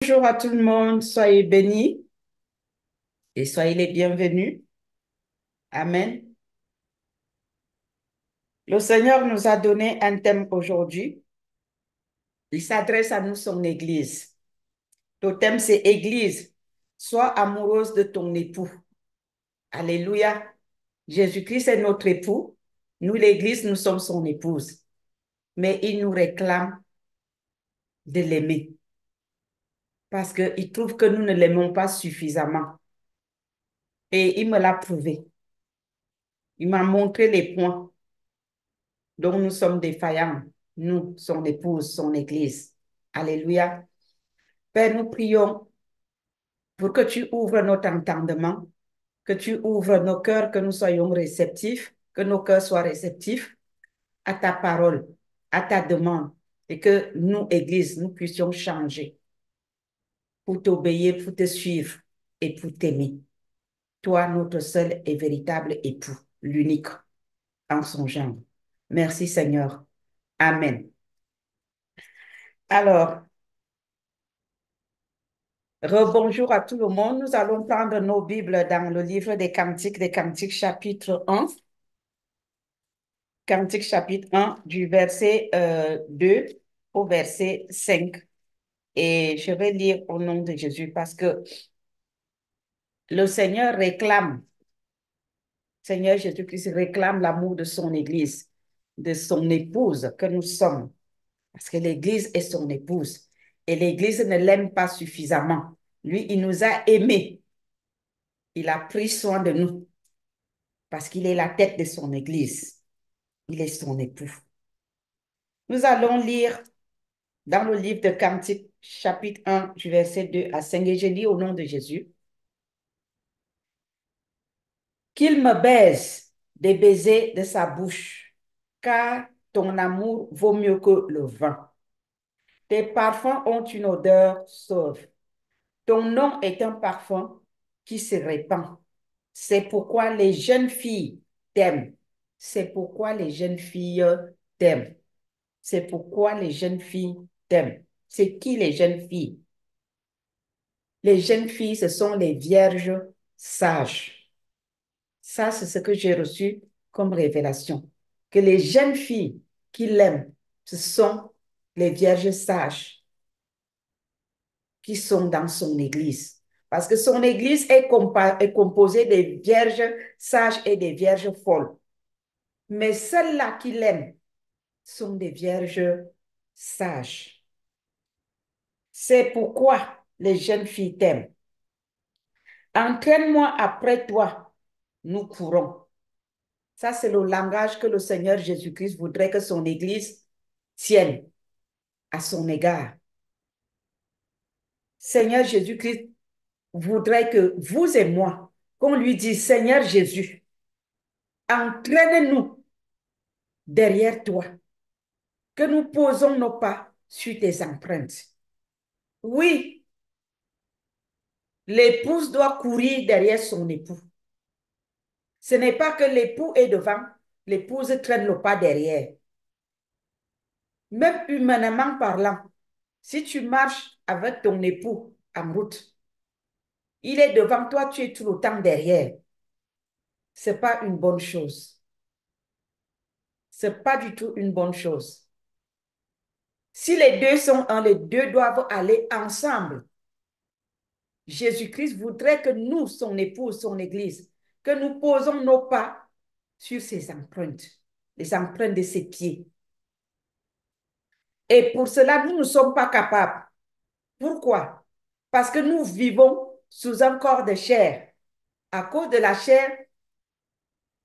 Bonjour à tout le monde, soyez bénis et soyez les bienvenus. Amen. Le Seigneur nous a donné un thème aujourd'hui. Il s'adresse à nous, son Église. Le thème, c'est Église. Sois amoureuse de ton époux. Alléluia. Jésus-Christ est notre époux. Nous, l'Église, nous sommes son épouse. Mais il nous réclame de l'aimer parce qu'il trouve que nous ne l'aimons pas suffisamment. Et il me l'a prouvé. Il m'a montré les points dont nous sommes défaillants, nous, son épouse, son Église. Alléluia. Père, nous prions pour que tu ouvres notre entendement, que tu ouvres nos cœurs, que nous soyons réceptifs, que nos cœurs soient réceptifs à ta parole, à ta demande, et que nous, Église, nous puissions changer pour t'obéir, pour te suivre et pour t'aimer. Toi, notre seul et véritable époux, l'unique en son genre. Merci Seigneur. Amen. Alors, rebonjour à tout le monde. Nous allons prendre nos Bibles dans le livre des Cantiques chapitre 1. Cantiques chapitre 1 du verset 2 au verset 5. Et je vais lire au nom de Jésus parce que le Seigneur réclame, Seigneur Jésus-Christ réclame l'amour de son Église, de son épouse que nous sommes. Parce que l'Église est son épouse. Et l'Église ne l'aime pas suffisamment. Lui, il nous a aimés. Il a pris soin de nous. Parce qu'il est la tête de son Église. Il est son époux. Nous allons lire dans le livre de Cantiques, chapitre 1, du verset 2 à 5, et je lis au nom de Jésus. Qu'il me baise des baisers de sa bouche, car ton amour vaut mieux que le vin. Tes parfums ont une odeur sauve. Ton nom est un parfum qui se répand. C'est pourquoi les jeunes filles t'aiment. C'est pourquoi les jeunes filles t'aiment. C'est pourquoi les jeunes filles t'aiment. C'est qui les jeunes filles? Les jeunes filles, ce sont les vierges sages. Ça, c'est ce que j'ai reçu comme révélation. Que les jeunes filles qui l'aiment, ce sont les vierges sages qui sont dans son église. Parce que son église est composée des vierges sages et des vierges folles. Mais celles-là qui l'aiment sont des vierges sages. C'est pourquoi les jeunes filles t'aiment. Entraîne-moi après toi, nous courons. Ça, c'est le langage que le Seigneur Jésus-Christ voudrait que son Église tienne à son égard. Seigneur Jésus-Christ voudrait que vous et moi, qu'on lui dise, Seigneur Jésus, entraîne-nous derrière toi, que nous posons nos pas sur tes empreintes. Oui, l'épouse doit courir derrière son époux. Ce n'est pas que l'époux est devant, l'épouse traîne le pas derrière. Même humainement parlant, si tu marches avec ton époux en route, il est devant toi, tu es tout le temps derrière. Ce n'est pas une bonne chose. Ce n'est pas du tout une bonne chose. Si les deux sont un, les deux doivent aller ensemble. Jésus-Christ voudrait que nous, son épouse, son Église, que nous posons nos pas sur ses empreintes, les empreintes de ses pieds. Et pour cela, nous ne sommes pas capables. Pourquoi? Parce que nous vivons sous un corps de chair. À cause de la chair,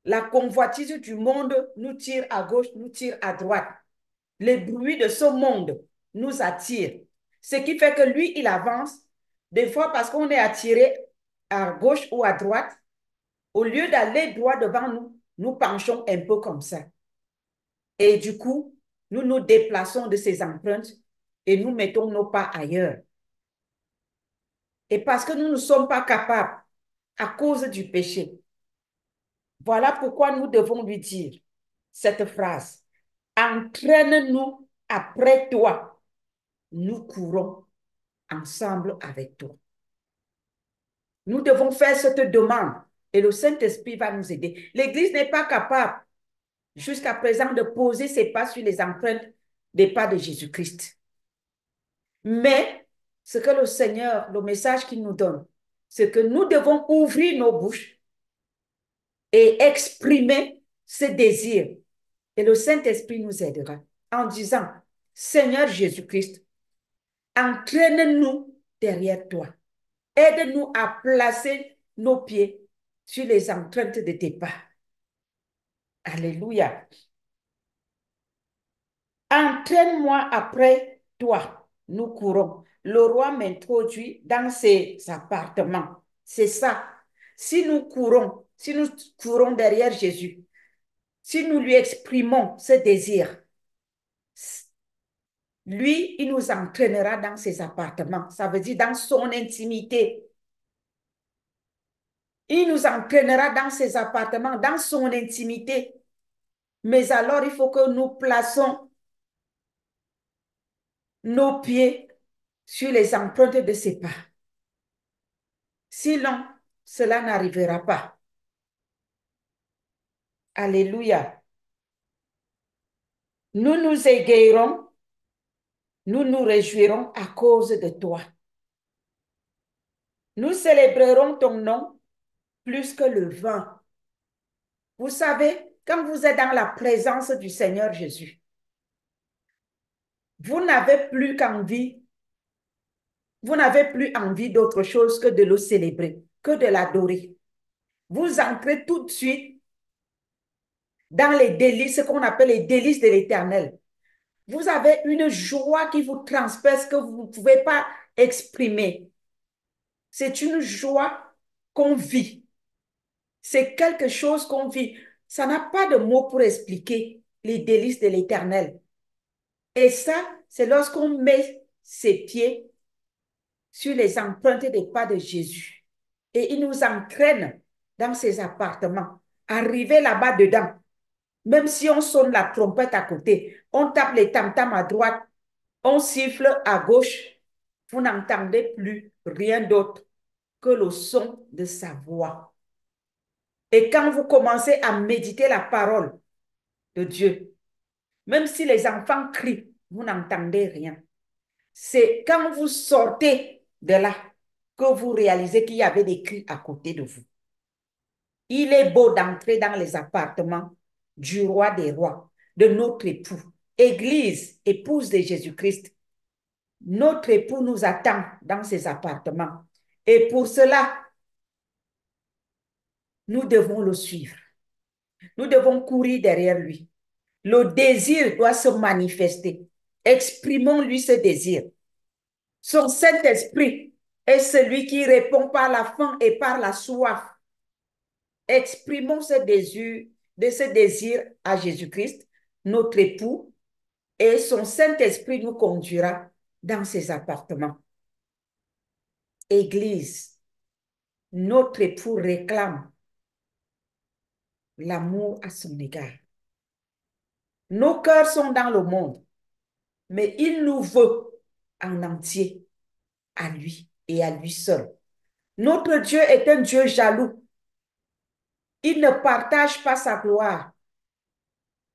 la convoitise du monde nous tire à gauche, nous tire à droite. Les bruits de ce monde nous attirent. Ce qui fait que lui, il avance. Des fois, parce qu'on est attiré à gauche ou à droite, au lieu d'aller droit devant nous, nous penchons un peu comme ça. Et du coup, nous nous déplaçons de ces empreintes et nous mettons nos pas ailleurs. Et parce que nous ne sommes pas capables, à cause du péché, voilà pourquoi nous devons lui dire cette phrase. Entraîne-nous après toi. Nous courons ensemble avec toi. Nous devons faire cette demande et le Saint-Esprit va nous aider. L'Église n'est pas capable jusqu'à présent de poser ses pas sur les empreintes des pas de Jésus-Christ. Mais ce que le Seigneur, le message qu'il nous donne, c'est que nous devons ouvrir nos bouches et exprimer ce désir. Et le Saint-Esprit nous aidera en disant, Seigneur Jésus-Christ, entraîne-nous derrière toi. Aide-nous à placer nos pieds sur les empreintes de tes pas. Alléluia. Entraîne-moi après toi. Nous courons. Le roi m'introduit dans ses appartements. C'est ça. Si nous courons derrière Jésus, si nous lui exprimons ce désir, lui, il nous entraînera dans ses appartements. Ça veut dire dans son intimité. Il nous entraînera dans ses appartements, dans son intimité. Mais alors, il faut que nous plaçons nos pieds sur les empreintes de ses pas. Sinon, cela n'arrivera pas. Alléluia. Nous nous égayerons, nous nous réjouirons à cause de toi. Nous célébrerons ton nom plus que le vin. Vous savez, quand vous êtes dans la présence du Seigneur Jésus, vous n'avez plus qu'envie, vous n'avez plus envie d'autre chose que de le célébrer, que de l'adorer. Vous entrez tout de suite dans les délices, ce qu'on appelle les délices de l'Éternel. Vous avez une joie qui vous transperce que vous ne pouvez pas exprimer. C'est une joie qu'on vit. C'est quelque chose qu'on vit. Ça n'a pas de mots pour expliquer les délices de l'Éternel. Et ça, c'est lorsqu'on met ses pieds sur les empreintes des pas de Jésus. Et il nous entraîne dans ses appartements. Arriver là-bas dedans, même si on sonne la trompette à côté, on tape les tam-tams à droite, on siffle à gauche, vous n'entendez plus rien d'autre que le son de sa voix. Et quand vous commencez à méditer la parole de Dieu, même si les enfants crient, vous n'entendez rien. C'est quand vous sortez de là que vous réalisez qu'il y avait des cris à côté de vous. Il est beau d'entrer dans les appartements du roi des rois, de notre époux, Église, épouse de Jésus-Christ. Notre époux nous attend dans ses appartements. Et pour cela, nous devons le suivre. Nous devons courir derrière lui. Le désir doit se manifester. Exprimons-lui ce désir. Son Saint-Esprit est celui qui répond par la faim et par la soif. Exprimons ce désir à Jésus-Christ, notre époux, et son Saint-Esprit nous conduira dans ses appartements. Église, notre époux réclame l'amour à son égard. Nos cœurs sont dans le monde, mais il nous veut en entier à lui et à lui seul. Notre Dieu est un Dieu jaloux. Il ne partage pas sa gloire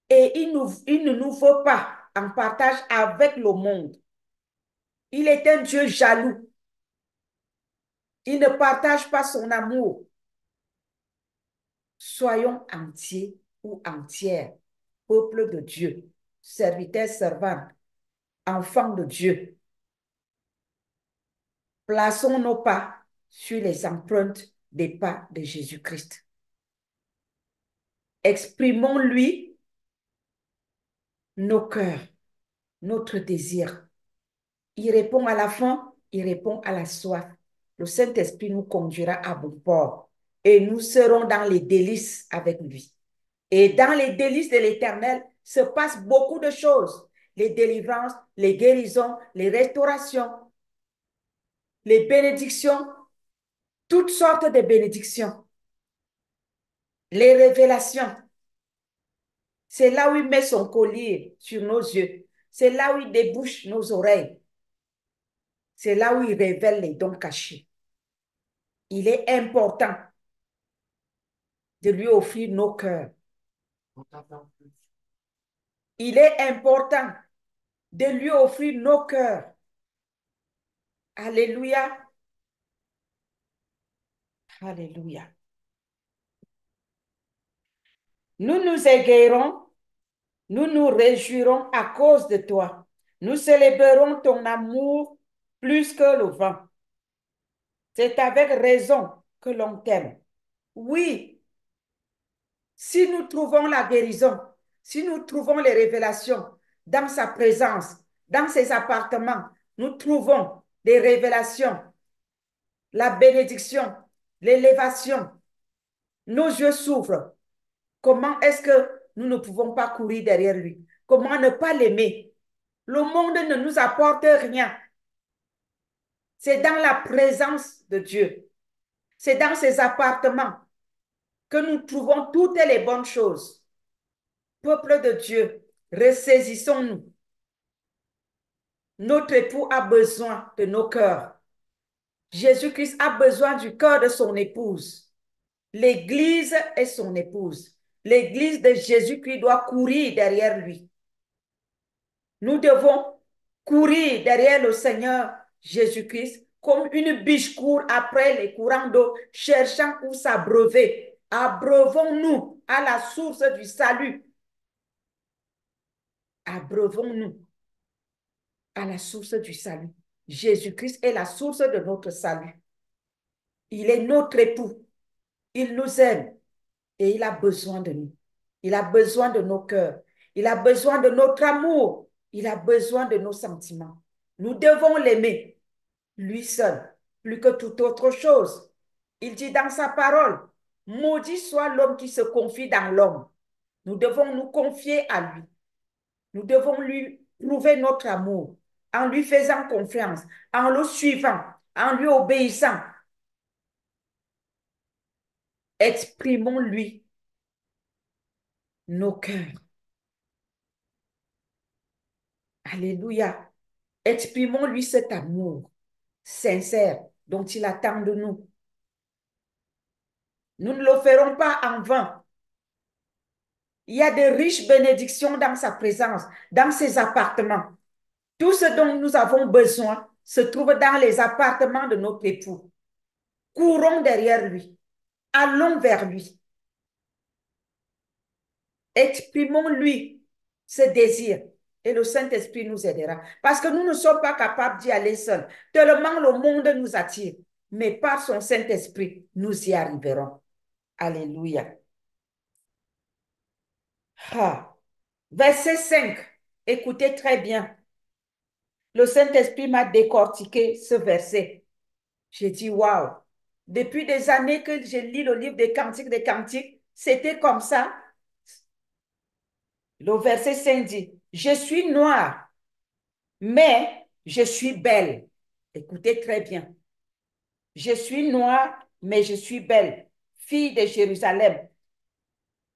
et il ne nous veut pas en partage avec le monde. Il est un Dieu jaloux. Il ne partage pas son amour. Soyons entiers ou entières, peuple de Dieu, serviteurs, servantes, enfants de Dieu. Plaçons nos pas sur les empreintes des pas de Jésus-Christ. Exprimons-lui nos cœurs, notre désir. Il répond à la faim, il répond à la soif. Le Saint-Esprit nous conduira à bon port et nous serons dans les délices avec lui. Et dans les délices de l'Éternel se passent beaucoup de choses. Les délivrances, les guérisons, les restaurations, les bénédictions, toutes sortes de bénédictions. Les révélations. C'est là où il met son collier sur nos yeux. C'est là où il débouche nos oreilles. C'est là où il révèle les dons cachés. Il est important de lui offrir nos cœurs. Il est important de lui offrir nos cœurs. Alléluia. Alléluia. Nous nous égayerons, nous nous réjouirons à cause de toi. Nous célébrerons ton amour plus que le vent. C'est avec raison que l'on t'aime. Oui, si nous trouvons la guérison, si nous trouvons les révélations dans sa présence, dans ses appartements, nous trouvons des révélations, la bénédiction, l'élévation. Nos yeux s'ouvrent. Comment est-ce que nous ne pouvons pas courir derrière lui? Comment ne pas l'aimer? Le monde ne nous apporte rien. C'est dans la présence de Dieu. C'est dans ses appartements que nous trouvons toutes les bonnes choses. Peuple de Dieu, ressaisissons-nous. Notre époux a besoin de nos cœurs. Jésus-Christ a besoin du cœur de son épouse. L'Église est son épouse. L'Église de Jésus-Christ doit courir derrière lui. Nous devons courir derrière le Seigneur Jésus-Christ comme une biche court après les courants d'eau, cherchant où s'abreuver. Abreuvons-nous à la source du salut. Abreuvons-nous à la source du salut. Jésus-Christ est la source de notre salut. Il est notre époux. Il nous aime et il a besoin de nous. Il a besoin de nos cœurs. Il a besoin de notre amour. Il a besoin de nos sentiments. Nous devons l'aimer, lui seul, plus que toute autre chose. Il dit dans sa parole, maudit soit l'homme qui se confie dans l'homme. Nous devons nous confier à lui. Nous devons lui prouver notre amour en lui faisant confiance, en le suivant, en lui obéissant. Exprimons-lui nos cœurs. Alléluia. Exprimons-lui cet amour sincère dont il attend de nous. Nous ne le ferons pas en vain. Il y a de riches bénédictions dans sa présence, dans ses appartements. Tout ce dont nous avons besoin se trouve dans les appartements de notre époux. Courons derrière lui. Allons vers lui. Exprimons-lui ce désir et le Saint-Esprit nous aidera. Parce que nous ne sommes pas capables d'y aller seuls. Tellement le monde nous attire. Mais par son Saint-Esprit, nous y arriverons. Alléluia. Ah. Verset 5. Écoutez très bien. Le Saint-Esprit m'a décortiqué ce verset. J'ai dit, waouh. Depuis des années que je lis le livre des Cantiques, c'était comme ça. Le verset 5 dit, je suis noire, mais je suis belle. Écoutez très bien. Je suis noire, mais je suis belle. Fille de Jérusalem,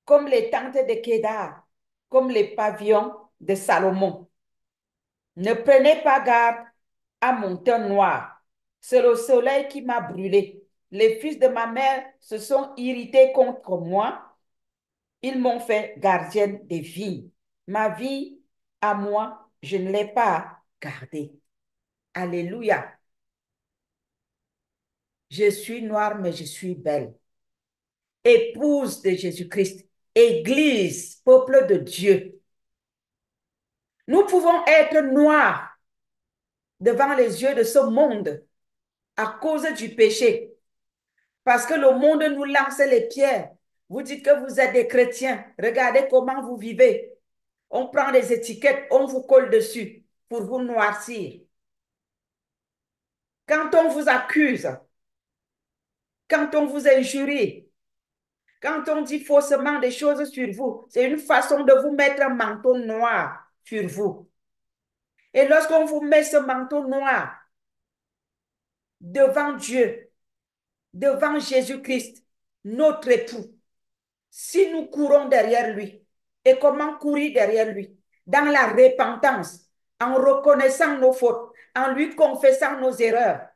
comme les tentes de Kédar, comme les pavillons de Salomon. Ne prenez pas garde à mon teint noir. C'est le soleil qui m'a brûlé. Les fils de ma mère se sont irrités contre moi. Ils m'ont fait gardienne des vignes. Ma vie, à moi, je ne l'ai pas gardée. Alléluia. Je suis noire, mais je suis belle. Épouse de Jésus-Christ. Église, peuple de Dieu. Nous pouvons être noirs devant les yeux de ce monde à cause du péché. Parce que le monde nous lance les pierres. Vous dites que vous êtes des chrétiens. Regardez comment vous vivez. On prend des étiquettes, on vous colle dessus pour vous noircir. Quand on vous accuse, quand on vous injurie, quand on dit faussement des choses sur vous, c'est une façon de vous mettre un manteau noir sur vous. Et lorsqu'on vous met ce manteau noir devant Dieu, devant Jésus-Christ, notre époux, si nous courons derrière lui, et comment courir derrière lui? Dans la repentance, en reconnaissant nos fautes, en lui confessant nos erreurs.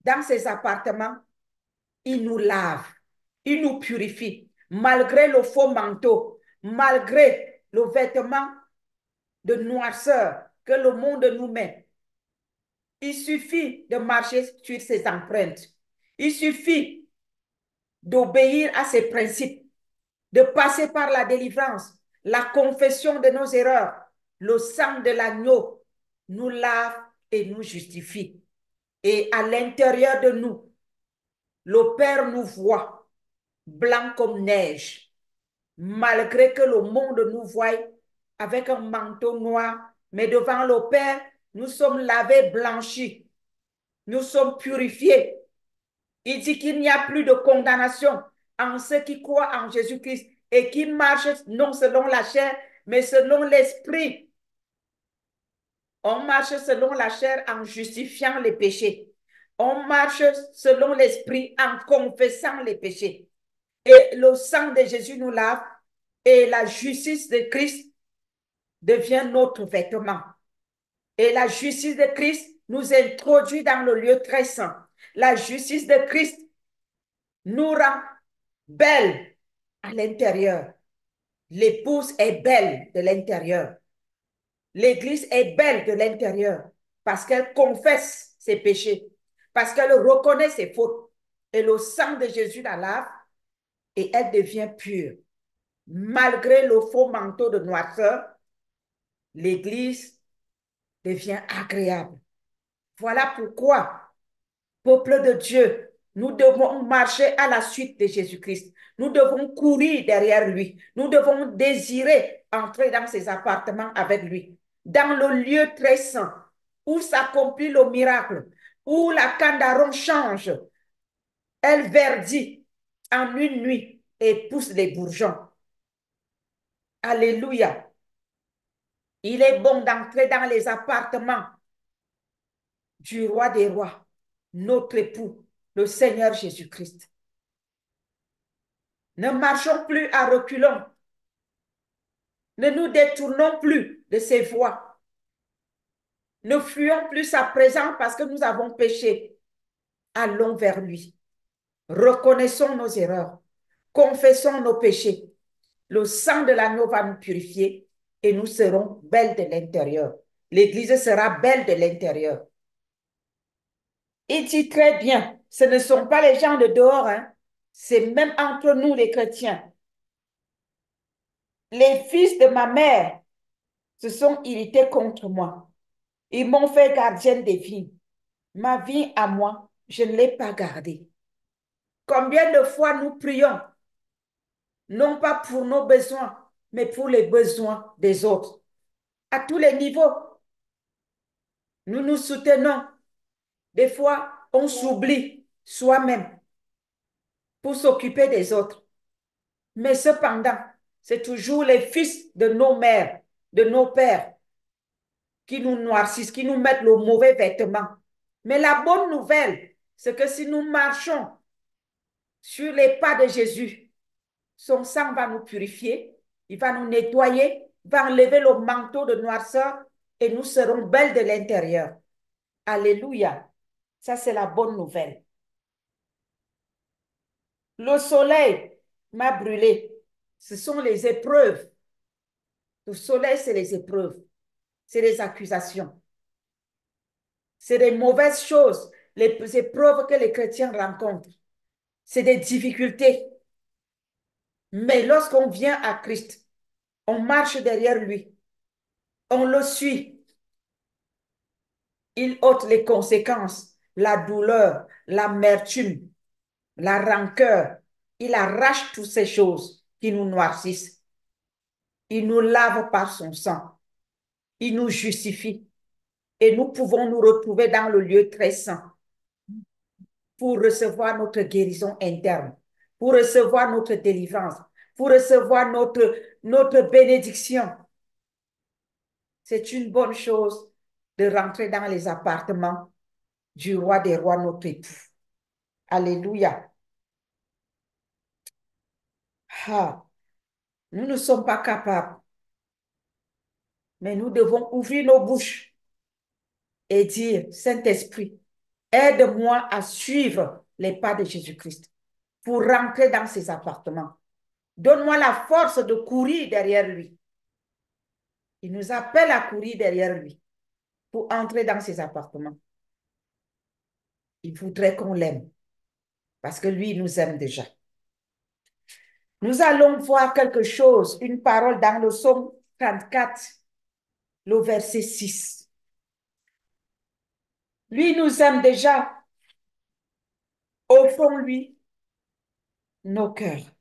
Dans ses appartements, il nous lave, il nous purifie, malgré le faux manteau, malgré le vêtement de noirceur que le monde nous met. Il suffit de marcher sur ses empreintes. Il suffit d'obéir à ses principes, de passer par la délivrance, la confession de nos erreurs. Le sang de l'agneau nous lave et nous justifie. Et à l'intérieur de nous, le Père nous voit blanc comme neige, malgré que le monde nous voie avec un manteau noir, mais devant le Père, nous sommes lavés, blanchis, nous sommes purifiés. Il dit qu'il n'y a plus de condamnation en ceux qui croient en Jésus-Christ et qui marchent non selon la chair, mais selon l'esprit. On marche selon la chair en justifiant les péchés. On marche selon l'esprit en confessant les péchés. Et le sang de Jésus nous lave et la justice de Christ devient notre vêtement. Et la justice de Christ nous introduit dans le lieu très saint. La justice de Christ nous rend belle à l'intérieur. L'épouse est belle de l'intérieur. L'Église est belle de l'intérieur parce qu'elle confesse ses péchés, parce qu'elle reconnaît ses fautes. Et le sang de Jésus la lave et elle devient pure. Malgré le faux manteau de noirceur, l'Église devient agréable. Voilà pourquoi, peuple de Dieu, nous devons marcher à la suite de Jésus-Christ. Nous devons courir derrière lui. Nous devons désirer entrer dans ses appartements avec lui, dans le lieu très saint, où s'accomplit le miracle, où la candaron change. Elle verdit en une nuit et pousse les bourgeons. Alléluia. Il est bon d'entrer dans les appartements du roi des rois, notre époux, le Seigneur Jésus-Christ. Ne marchons plus à reculons. Ne nous détournons plus de ses voies. Ne fuyons plus sa présence parce que nous avons péché. Allons vers lui. Reconnaissons nos erreurs. Confessons nos péchés. Le sang de l'agneau va nous purifier et nous serons belles de l'intérieur. L'Église sera belle de l'intérieur. Il dit très bien, ce ne sont pas les gens de dehors, hein. C'est même entre nous les chrétiens. Les fils de ma mère se sont irrités contre moi. Ils m'ont fait gardienne des vignes. Ma vie à moi, je ne l'ai pas gardée. Combien de fois nous prions, non pas pour nos besoins, mais pour les besoins des autres. À tous les niveaux, nous nous soutenons. Des fois, on s'oublie soi-même pour s'occuper des autres. Mais cependant, c'est toujours les fils de nos mères, de nos pères, qui nous noircissent, qui nous mettent le mauvais vêtement. Mais la bonne nouvelle, c'est que si nous marchons sur les pas de Jésus, son sang va nous purifier, il va nous nettoyer, va enlever le manteau de noirceur et nous serons belles de l'intérieur. Alléluia. Ça, c'est la bonne nouvelle. Le soleil m'a brûlé. Ce sont les épreuves. Le soleil, c'est les épreuves. C'est les accusations. C'est des mauvaises choses, les épreuves que les chrétiens rencontrent. C'est des difficultés. Mais lorsqu'on vient à Christ, on marche derrière lui, on le suit. Il ôte les conséquences, la douleur, l'amertume, la rancœur. Il arrache toutes ces choses qui nous noircissent. Il nous lave par son sang. Il nous justifie. Et nous pouvons nous retrouver dans le lieu très saint pour recevoir notre guérison interne, pour recevoir notre délivrance, pour recevoir notre bénédiction. C'est une bonne chose de rentrer dans les appartements du roi des rois, notre époux. Alléluia. Ah, nous ne sommes pas capables. Mais nous devons ouvrir nos bouches et dire, Saint-Esprit, aide-moi à suivre les pas de Jésus-Christ pour rentrer dans ses appartements. Donne-moi la force de courir derrière lui. Il nous appelle à courir derrière lui pour entrer dans ses appartements. Il voudrait qu'on l'aime parce que lui, il nous aime déjà. Nous allons voir quelque chose, une parole dans le psaume 34, le verset 6. Lui nous aime déjà. Offrons-lui nos cœurs.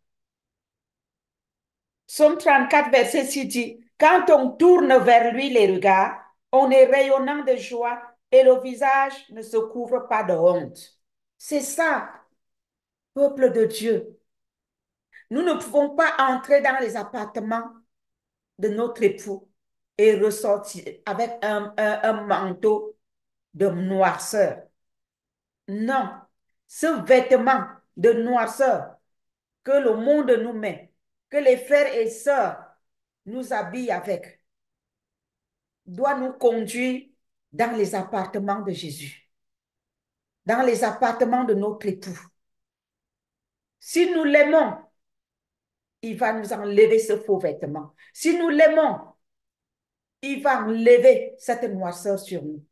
Psaume 34, verset 6 dit, quand on tourne vers lui les regards, on est rayonnant de joie et le visage ne se couvre pas de honte. C'est ça, peuple de Dieu. Nous ne pouvons pas entrer dans les appartements de notre époux et ressortir avec un manteau de noirceur. Non, ce vêtement de noirceur que le monde nous met, que les frères et sœurs nous habillent avec, doit nous conduire dans les appartements de Jésus, dans les appartements de notre époux. Si nous l'aimons, il va nous enlever ce faux vêtement. Si nous l'aimons, il va enlever cette noirceur sur nous.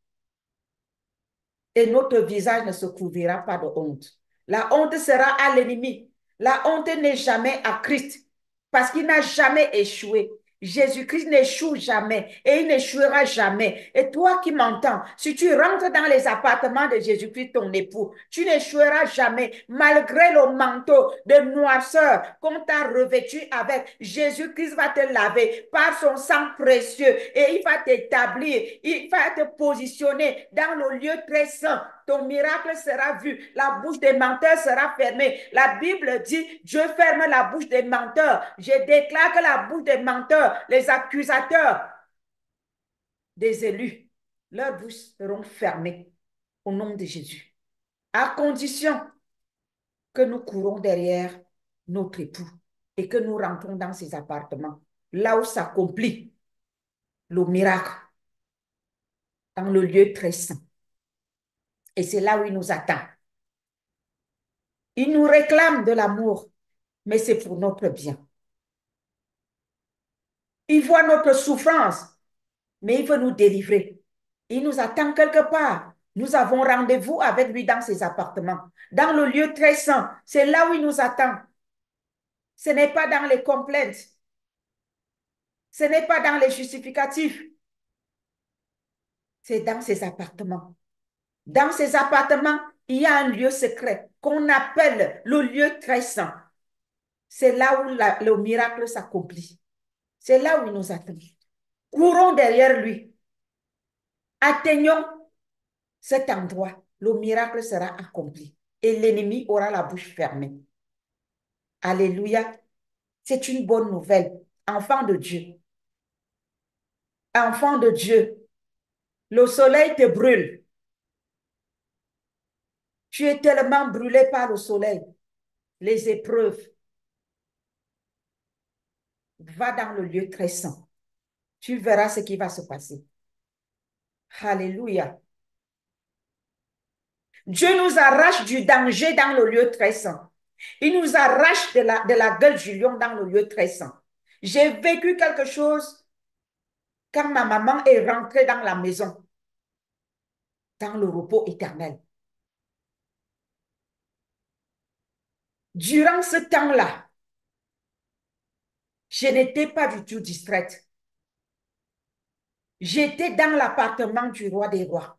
Et notre visage ne se couvrira pas de honte. La honte sera à l'ennemi. La honte n'est jamais à Christ parce qu'il n'a jamais échoué. Jésus-Christ n'échoue jamais et il n'échouera jamais. Et toi qui m'entends, si tu rentres dans les appartements de Jésus-Christ, ton époux, tu n'échoueras jamais malgré le manteau de noirceur qu'on t'a revêtu avec. Jésus-Christ va te laver par son sang précieux et il va t'établir, il va te positionner dans le lieu très saint. Ton miracle sera vu. La bouche des menteurs sera fermée. La Bible dit, Dieu ferme la bouche des menteurs. Je déclare que la bouche des menteurs, les accusateurs des élus, leurs bouches seront fermées au nom de Jésus. À condition que nous courons derrière notre époux et que nous rentrons dans ses appartements, là où s'accomplit le miracle, dans le lieu très saint. Et c'est là où il nous attend. Il nous réclame de l'amour, mais c'est pour notre bien. Il voit notre souffrance, mais il veut nous délivrer. Il nous attend quelque part. Nous avons rendez-vous avec lui dans ses appartements, dans le lieu très saint. C'est là où il nous attend. Ce n'est pas dans les complaintes. Ce n'est pas dans les justificatifs. C'est dans ses appartements. Dans ses appartements, il y a un lieu secret qu'on appelle le lieu très saint. C'est là où le miracle s'accomplit. C'est là où il nous attend. Courons derrière lui. Atteignons cet endroit. Le miracle sera accompli. Et l'ennemi aura la bouche fermée. Alléluia. C'est une bonne nouvelle. Enfant de Dieu. Enfant de Dieu. Le soleil te brûle. Tu es tellement brûlé par le soleil. Les épreuves. Va dans le lieu très saint. Tu verras ce qui va se passer. Alléluia. Dieu nous arrache du danger dans le lieu très saint. Il nous arrache de la gueule du lion dans le lieu très saint. J'ai vécu quelque chose quand ma maman est rentrée dans la maison, dans le repos éternel. Durant ce temps-là, je n'étais pas du tout distraite. J'étais dans l'appartement du roi des rois.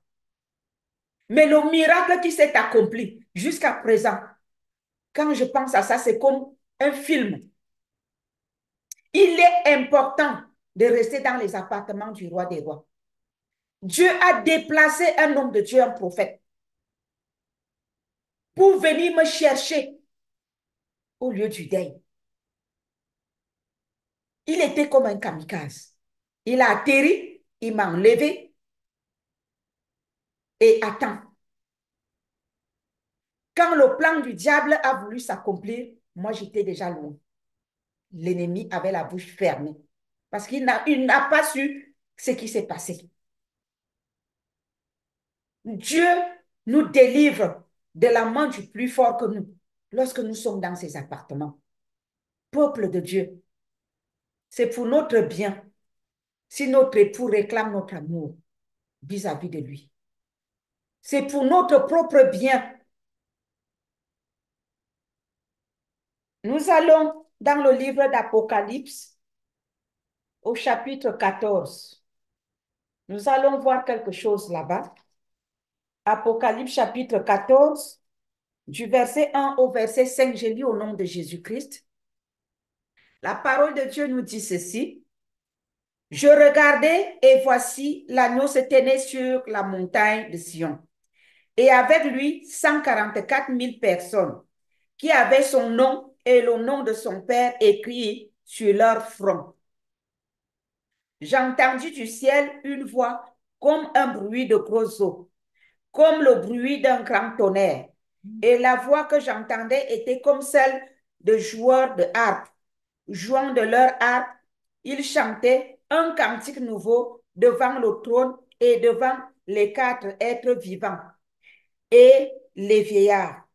Mais le miracle qui s'est accompli jusqu'à présent, quand je pense à ça, c'est comme un film. Il est important de rester dans les appartements du roi des rois. Dieu a déplacé un homme de Dieu, un prophète, pour venir me chercher au lieu du deuil. Il était comme un kamikaze. Il a atterri, il m'a enlevé et attend. Quand le plan du diable a voulu s'accomplir, moi j'étais déjà loin. L'ennemi avait la bouche fermée parce qu'il n'a pas su ce qui s'est passé. Dieu nous délivre de la main du plus fort que nous lorsque nous sommes dans ses appartements. Peuple de Dieu, c'est pour notre bien si notre époux réclame notre amour vis-à-vis de lui. C'est pour notre propre bien. Nous allons dans le livre d'Apocalypse au chapitre 14. Nous allons voir quelque chose là-bas. Apocalypse chapitre 14, du verset 1 au verset 5, j'ai lu au nom de Jésus-Christ. La parole de Dieu nous dit ceci. Je regardais et voici l'agneau se tenait sur la montagne de Sion. Et avec lui 144 000 personnes qui avaient son nom et le nom de son Père écrit sur leur front. J'entendis du ciel une voix comme un bruit de gros eaux, comme le bruit d'un grand tonnerre. Et la voix que j'entendais était comme celle de joueurs de harpe. Jouant de leur harpe, ils chantaient un cantique nouveau devant le trône et devant les 4 êtres vivants et les vieillards.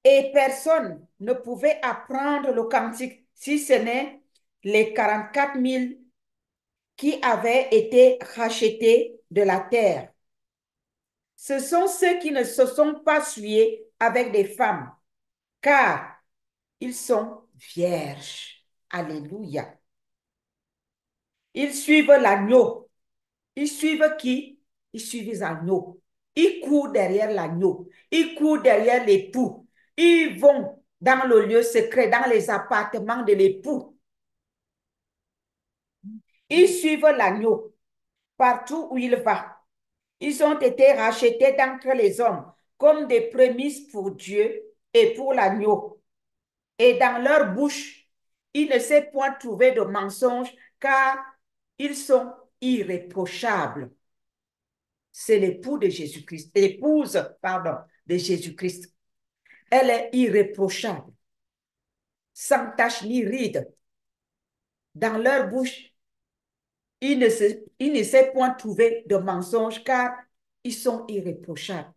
Et personne ne pouvait apprendre le cantique si ce n'est les 44 000 qui avaient été rachetés de la terre. Ce sont ceux qui ne se sont pas souillés avec des femmes, car ils sont vierges. Alléluia. Ils suivent l'agneau. Ils suivent qui? Ils suivent l'agneau. Ils courent derrière l'agneau. Ils courent derrière l'époux. Ils vont dans le lieu secret, dans les appartements de l'époux. Ils suivent l'agneau partout où il va. Ils ont été rachetés d'entre les hommes comme des prémices pour Dieu et pour l'agneau. Et dans leur bouche, il ne s'est point trouvé de mensonge car ils sont irréprochables. C'est l'époux de Jésus-Christ, l'épouse, pardon, de Jésus-Christ. Elle est irréprochable, sans tache ni ride. Dans leur bouche, il ne s'est point trouvé de mensonge car ils sont irréprochables.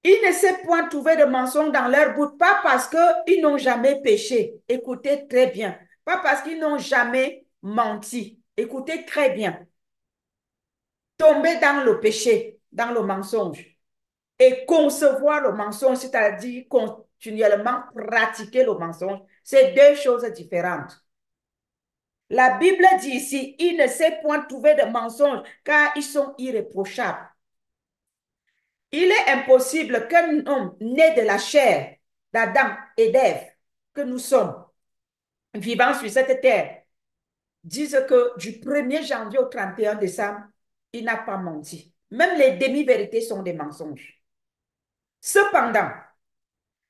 Il ne s'est point trouvé de mensonge dans leur bouche, pas parce qu'ils n'ont jamais péché. Écoutez très bien. Pas parce qu'ils n'ont jamais menti. Écoutez très bien. Tomber dans le péché, dans le mensonge, et concevoir le mensonge, c'est-à-dire continuellement pratiquer le mensonge, c'est deux choses différentes. La Bible dit ici, il ne s'est point trouvé de mensonge car ils sont irréprochables. Il est impossible qu'un homme né de la chair d'Adam et d'Ève, que nous sommes, vivant sur cette terre, dise que du 1er janvier au 31 décembre, il n'a pas menti. Même les demi-vérités sont des mensonges. Cependant,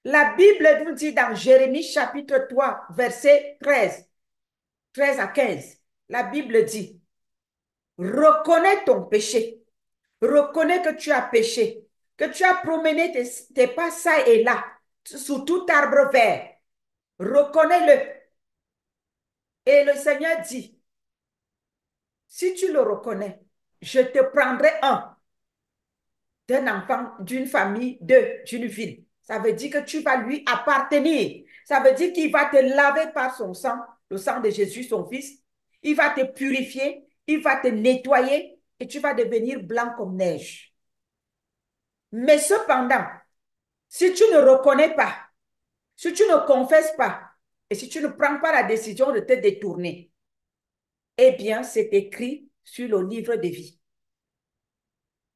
la Bible nous dit dans Jérémie chapitre 3, verset 13 à 15, la Bible dit, reconnais ton péché, reconnais que tu as péché, que tu as promené tes pas ça et là, sous tout arbre vert. Reconnais-le. Et le Seigneur dit, si tu le reconnais, je te prendrai un d'un enfant, d'une famille, d'une ville. Ça veut dire que tu vas lui appartenir. Ça veut dire qu'il va te laver par son sang, le sang de Jésus, son fils. Il va te purifier, il va te nettoyer et tu vas devenir blanc comme neige. Mais cependant, si tu ne reconnais pas, si tu ne confesses pas et si tu ne prends pas la décision de te détourner, eh bien, c'est écrit sur le livre de vie.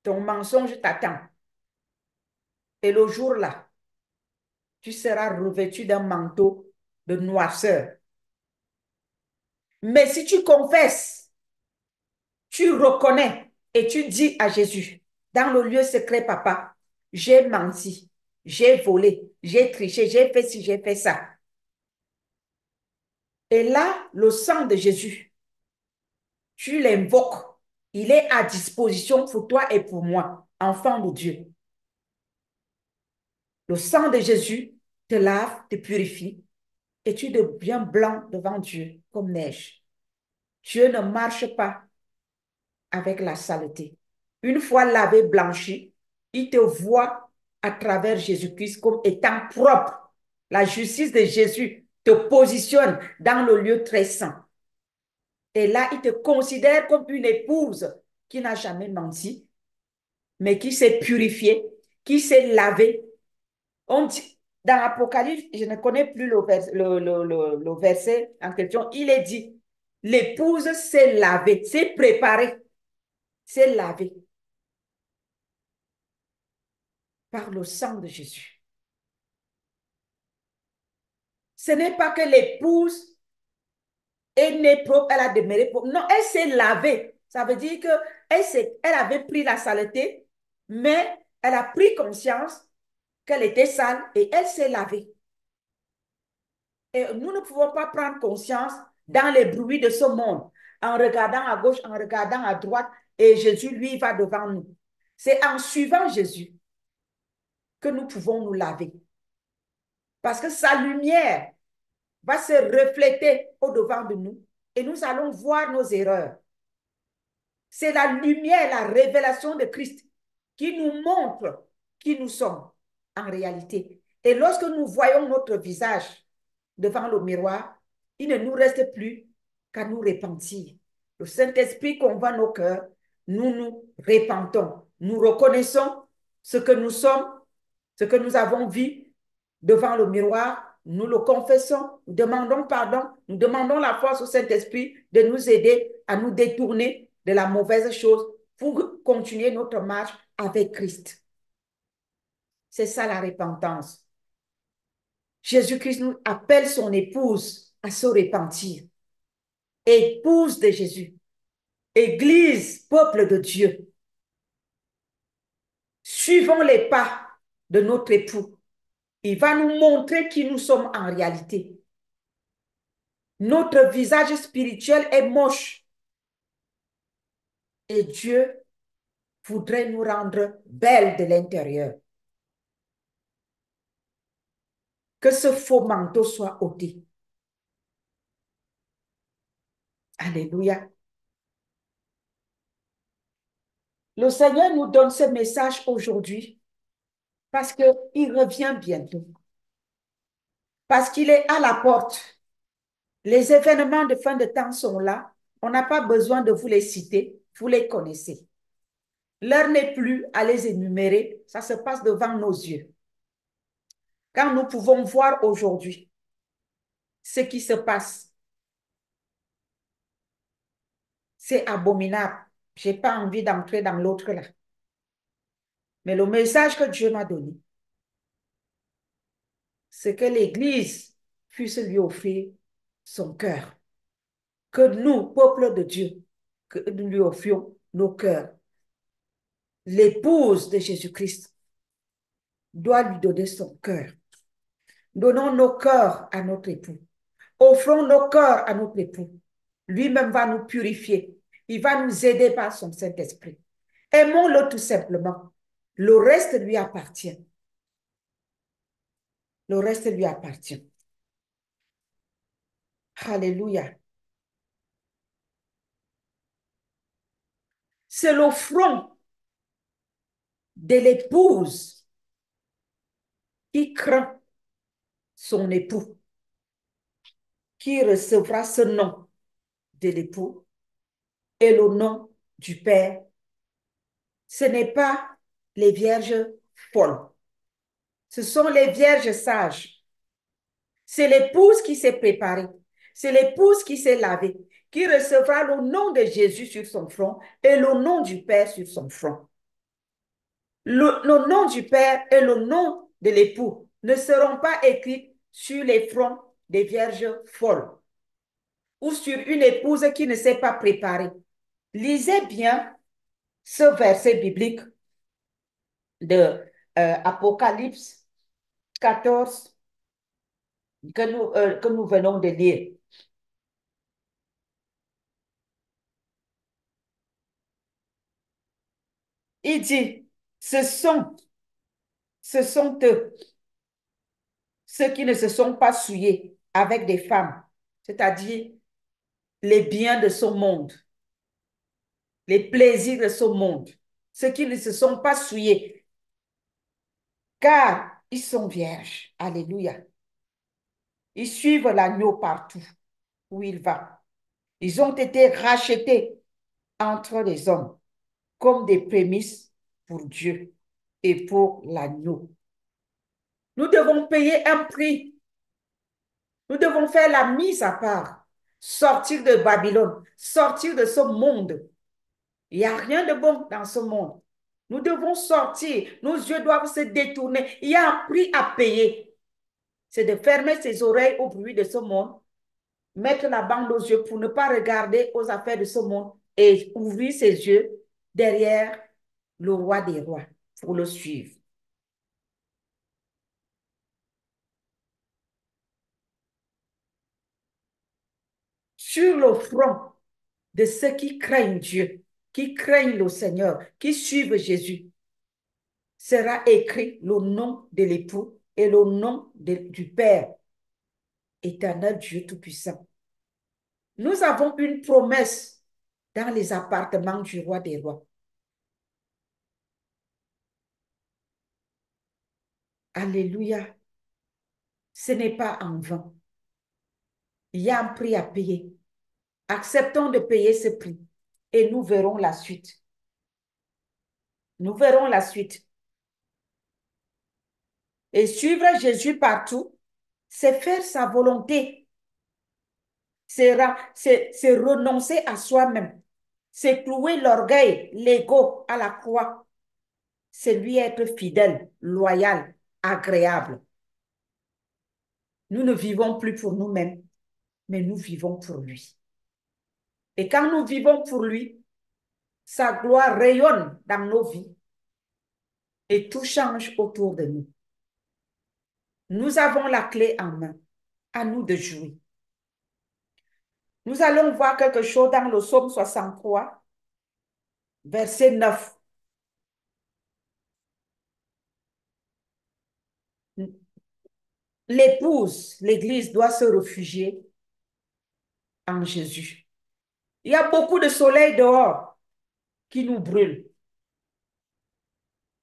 Ton mensonge t'attend. Et le jour-là, tu seras revêtu d'un manteau de noirceur. Mais si tu confesses, tu reconnais et tu dis à Jésus, dans le lieu secret, papa, j'ai menti, j'ai volé, j'ai triché, j'ai fait ci, j'ai fait ça. Et là, le sang de Jésus, tu l'invoques. Il est à disposition pour toi et pour moi, enfant de Dieu. Le sang de Jésus te lave, te purifie et tu deviens blanc devant Dieu comme neige. Dieu ne marche pas avec la saleté. Une fois lavé, blanchi, il te voit à travers Jésus-Christ comme étant propre. La justice de Jésus te positionne dans le lieu très saint. Et là, il te considère comme une épouse qui n'a jamais menti, mais qui s'est purifiée, qui s'est lavée. On dit, dans l'Apocalypse, je ne connais plus le verset en question, il est dit, l'épouse s'est lavée, s'est préparée, s'est lavée par le sang de Jésus. Ce n'est pas que l'épouse est née propre, elle a demeuré propre. Non, elle s'est lavée. Ça veut dire qu'elle avait pris la saleté, mais elle a pris conscience qu'elle était sale et elle s'est lavée. Et nous ne pouvons pas prendre conscience dans les bruits de ce monde, en regardant à gauche, en regardant à droite, et Jésus, lui, va devant nous. C'est en suivant Jésus que nous pouvons nous laver. Parce que sa lumière va se refléter au-devant de nous et nous allons voir nos erreurs. C'est la lumière, la révélation de Christ qui nous montre qui nous sommes en réalité. Et lorsque nous voyons notre visage devant le miroir, il ne nous reste plus qu'à nous repentir. Le Saint-Esprit convainc nos cœurs, nous nous repentons, nous reconnaissons ce que nous sommes, ce que nous avons vu devant le miroir, nous le confessons, nous demandons pardon, nous demandons la force au Saint-Esprit de nous aider à nous détourner de la mauvaise chose pour continuer notre marche avec Christ. C'est ça la repentance. Jésus-Christ nous appelle son épouse à se repentir. Épouse de Jésus. Église, peuple de Dieu. Suivons les pas de notre époux. Il va nous montrer qui nous sommes en réalité. Notre visage spirituel est moche. Et Dieu voudrait nous rendre belles de l'intérieur. Que ce faux manteau soit ôté. Alléluia. Le Seigneur nous donne ce message aujourd'hui parce qu'il revient bientôt. Parce qu'il est à la porte. Les événements de fin de temps sont là. On n'a pas besoin de vous les citer. Vous les connaissez. L'heure n'est plus à les énumérer. Ça se passe devant nos yeux. Quand nous pouvons voir aujourd'hui ce qui se passe, c'est abominable. Je n'ai pas envie d'entrer dans l'autre là. Mais le message que Dieu m'a donné, c'est que l'Église puisse lui offrir son cœur. Que nous, peuple de Dieu, que nous lui offrions nos cœurs. L'épouse de Jésus-Christ doit lui donner son cœur. Donnons nos cœurs à notre époux. Offrons nos cœurs à notre époux. Lui-même va nous purifier. Il va nous aider par son Saint-Esprit. Aimons-le tout simplement. Le reste lui appartient. Le reste lui appartient. Alléluia. C'est le front de l'épouse qui craint son époux, qui recevra ce nom de l'époux et le nom du Père. Ce n'est pas les vierges folles. Ce sont les vierges sages. C'est l'épouse qui s'est préparée. C'est l'épouse qui s'est lavée, qui recevra le nom de Jésus sur son front et le nom du Père sur son front. Le nom du Père et le nom de l'époux ne seront pas écrits sur les fronts des vierges folles ou sur une épouse qui ne s'est pas préparée. Lisez bien ce verset biblique de Apocalypse 14 que nous venons de lire. Il dit, ce sont eux, ceux qui ne se sont pas souillés avec des femmes, c'est-à-dire les biens de ce monde, les plaisirs de ce monde, ceux qui ne se sont pas souillés, car ils sont vierges. Alléluia. Ils suivent l'agneau partout où il va. Ils ont été rachetés entre les hommes comme des prémices pour Dieu et pour l'agneau. Nous devons payer un prix. Nous devons faire la mise à part, sortir de Babylone, sortir de ce monde. Il n'y a rien de bon dans ce monde. Nous devons sortir. Nos yeux doivent se détourner. Il y a un prix à payer. C'est de fermer ses oreilles au bruit de ce monde, mettre la bande aux yeux pour ne pas regarder aux affaires de ce monde et ouvrir ses yeux derrière le roi des rois pour le suivre. Sur le front de ceux qui craignent Dieu, qui craignent le Seigneur, qui suivent Jésus, sera écrit le nom de l'époux et le nom du Père, éternel Dieu Tout-Puissant. Nous avons une promesse dans les appartements du roi des rois. Alléluia. Ce n'est pas en vain. Il y a un prix à payer. Acceptons de payer ce prix et nous verrons la suite. Nous verrons la suite. Et suivre Jésus partout, c'est faire sa volonté. C'est renoncer à soi-même. C'est clouer l'orgueil, l'ego à la croix. C'est lui être fidèle, loyal, agréable. Nous ne vivons plus pour nous-mêmes, mais nous vivons pour lui. Et quand nous vivons pour lui, sa gloire rayonne dans nos vies et tout change autour de nous. Nous avons la clé en main. À nous de jouer. Nous allons voir quelque chose dans le psaume 63, verset 9. L'épouse, l'Église, doit se réfugier en Jésus. Il y a beaucoup de soleil dehors qui nous brûle.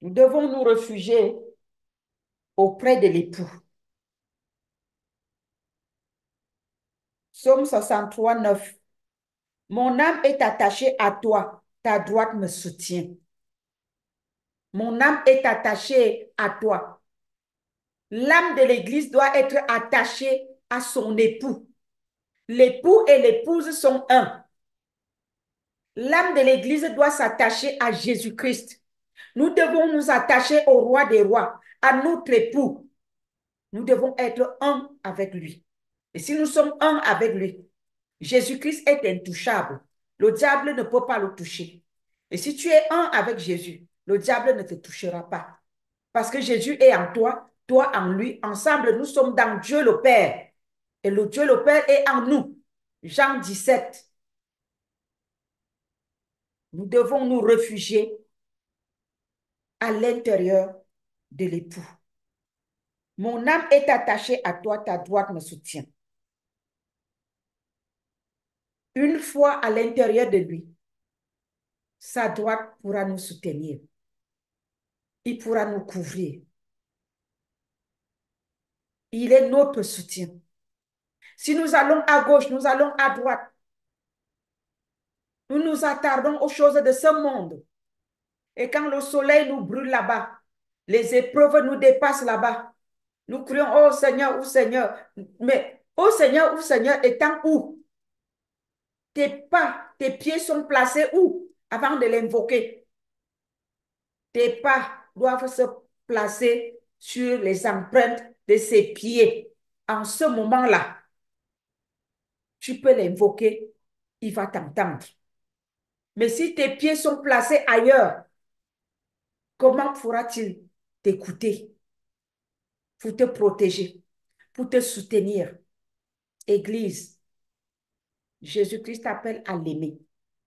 Nous devons nous réfugier auprès de l'époux. Psaume 63, 9. Mon âme est attachée à toi, ta droite me soutient. Mon âme est attachée à toi. L'âme de l'Église doit être attachée à son époux. L'époux et l'épouse sont un. L'âme de l'Église doit s'attacher à Jésus-Christ. Nous devons nous attacher au roi des rois, à notre époux. Nous devons être un avec lui. Et si nous sommes un avec lui, Jésus-Christ est intouchable. Le diable ne peut pas le toucher. Et si tu es un avec Jésus, le diable ne te touchera pas. Parce que Jésus est en toi, toi en lui. Ensemble, nous sommes dans Dieu le Père. Et le Dieu le Père est en nous. Jean 17. Nous devons nous réfugier à l'intérieur de l'époux. Mon âme est attachée à toi, ta droite me soutient. Une fois à l'intérieur de lui, sa droite pourra nous soutenir. Il pourra nous couvrir. Il est notre soutien. Si nous allons à gauche, nous allons à droite. Nous nous attardons aux choses de ce monde. Et quand le soleil nous brûle là-bas, les épreuves nous dépassent là-bas, nous crions, oh Seigneur, oh Seigneur. Mais, oh Seigneur, oh Seigneur, étant où? Tes pas, tes pieds sont placés où avant de l'invoquer? Tes pas doivent se placer sur les empreintes de ses pieds. En ce moment-là, tu peux l'invoquer, il va t'entendre. Mais si tes pieds sont placés ailleurs, comment pourra-t-il t'écouter pour te protéger, pour te soutenir? Église, Jésus-Christ t'appelle à l'aimer.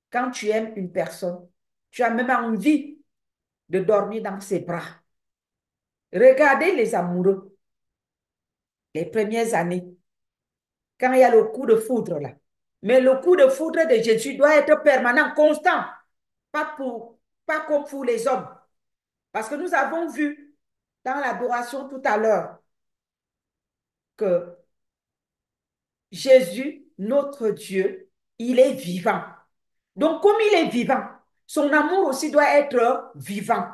Quand tu aimes une personne, tu as même envie de dormir dans ses bras. Regardez les amoureux, les premières années, quand il y a le coup de foudre là. Mais le coup de foudre de Jésus doit être permanent, constant, pas, pour, pas comme pour les hommes. Parce que nous avons vu dans l'adoration tout à l'heure que Jésus, notre Dieu, il est vivant. Donc, comme il est vivant, son amour aussi doit être vivant.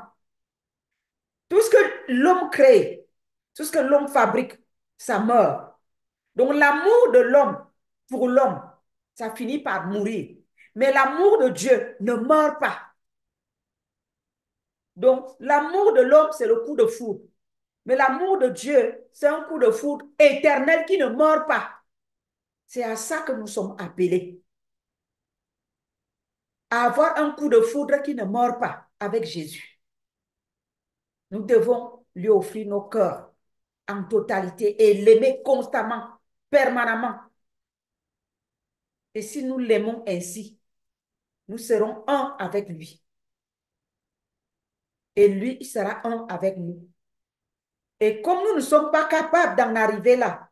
Tout ce que l'homme crée, tout ce que l'homme fabrique, ça meurt. Donc, l'amour de l'homme pour l'homme, ça finit par mourir. Mais l'amour de Dieu ne meurt pas. Donc, l'amour de l'homme, c'est le coup de foudre. Mais l'amour de Dieu, c'est un coup de foudre éternel qui ne meurt pas. C'est à ça que nous sommes appelés. À avoir un coup de foudre qui ne meurt pas avec Jésus. Nous devons lui offrir nos cœurs en totalité et l'aimer constamment, permanemment. Et si nous l'aimons ainsi, nous serons un avec lui. Et lui, il sera un avec nous. Et comme nous ne sommes pas capables d'en arriver là,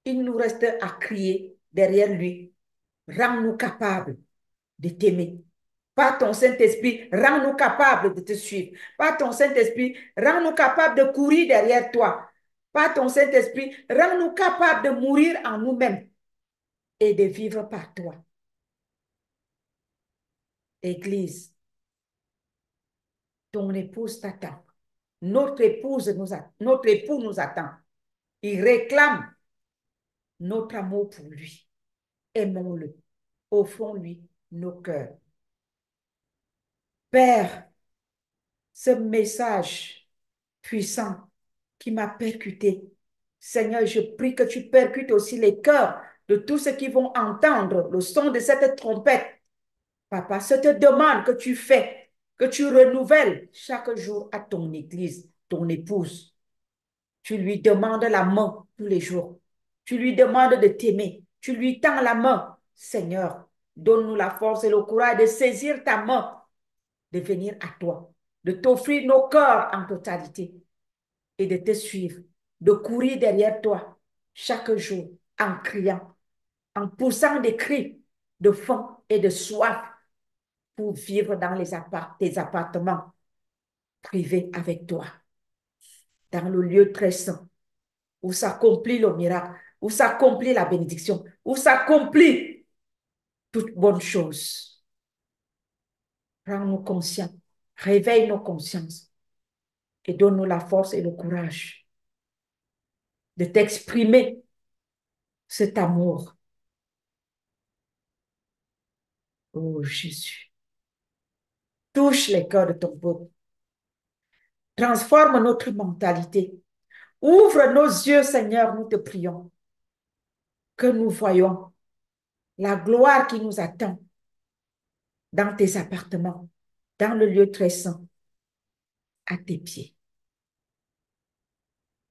il nous reste à crier derrière lui. Rends-nous capables de t'aimer. Par ton Saint-Esprit, rends-nous capables de te suivre. Par ton Saint-Esprit, rends-nous capables de courir derrière toi. Par ton Saint-Esprit, rends-nous capables de mourir en nous-mêmes et de vivre par toi. Église, ton épouse t'attend. Notre époux nous attend. Il réclame notre amour pour lui. Aimons-le. Offrons-lui nos cœurs. Père, ce message puissant qui m'a percuté, Seigneur, je prie que tu percutes aussi les cœurs de tous ceux qui vont entendre le son de cette trompette. Papa, cette demande que tu fais, que tu renouvelles chaque jour à ton église, ton épouse. Tu lui demandes la main tous les jours. Tu lui demandes de t'aimer. Tu lui tends la main. Seigneur, donne-nous la force et le courage de saisir ta main, de venir à toi, de t'offrir nos cœurs en totalité et de te suivre, de courir derrière toi chaque jour en criant, en poussant des cris de faim et de soif pour vivre dans tes appartements privés avec toi, dans le lieu très saint où s'accomplit le miracle, où s'accomplit la bénédiction, où s'accomplit toute bonne chose. Rends-nous conscients, réveille nos consciences et donne-nous la force et le courage de t'exprimer cet amour. Oh Jésus, touche les cœurs de ton peuple, transforme notre mentalité, ouvre nos yeux, Seigneur, nous te prions, que nous voyons la gloire qui nous attend dans tes appartements, dans le lieu très saint, à tes pieds.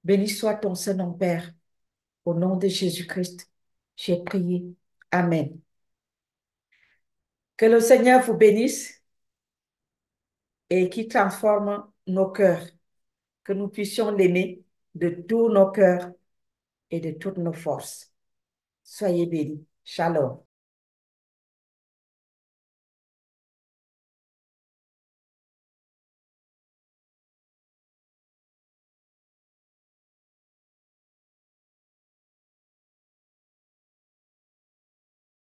Béni soit ton Saint-Nom, Père. Au nom de Jésus-Christ, j'ai prié. Amen. Que le Seigneur vous bénisse et qu'il transforme nos cœurs, que nous puissions l'aimer de tous nos cœurs et de toutes nos forces. Soyez bénis. Shalom.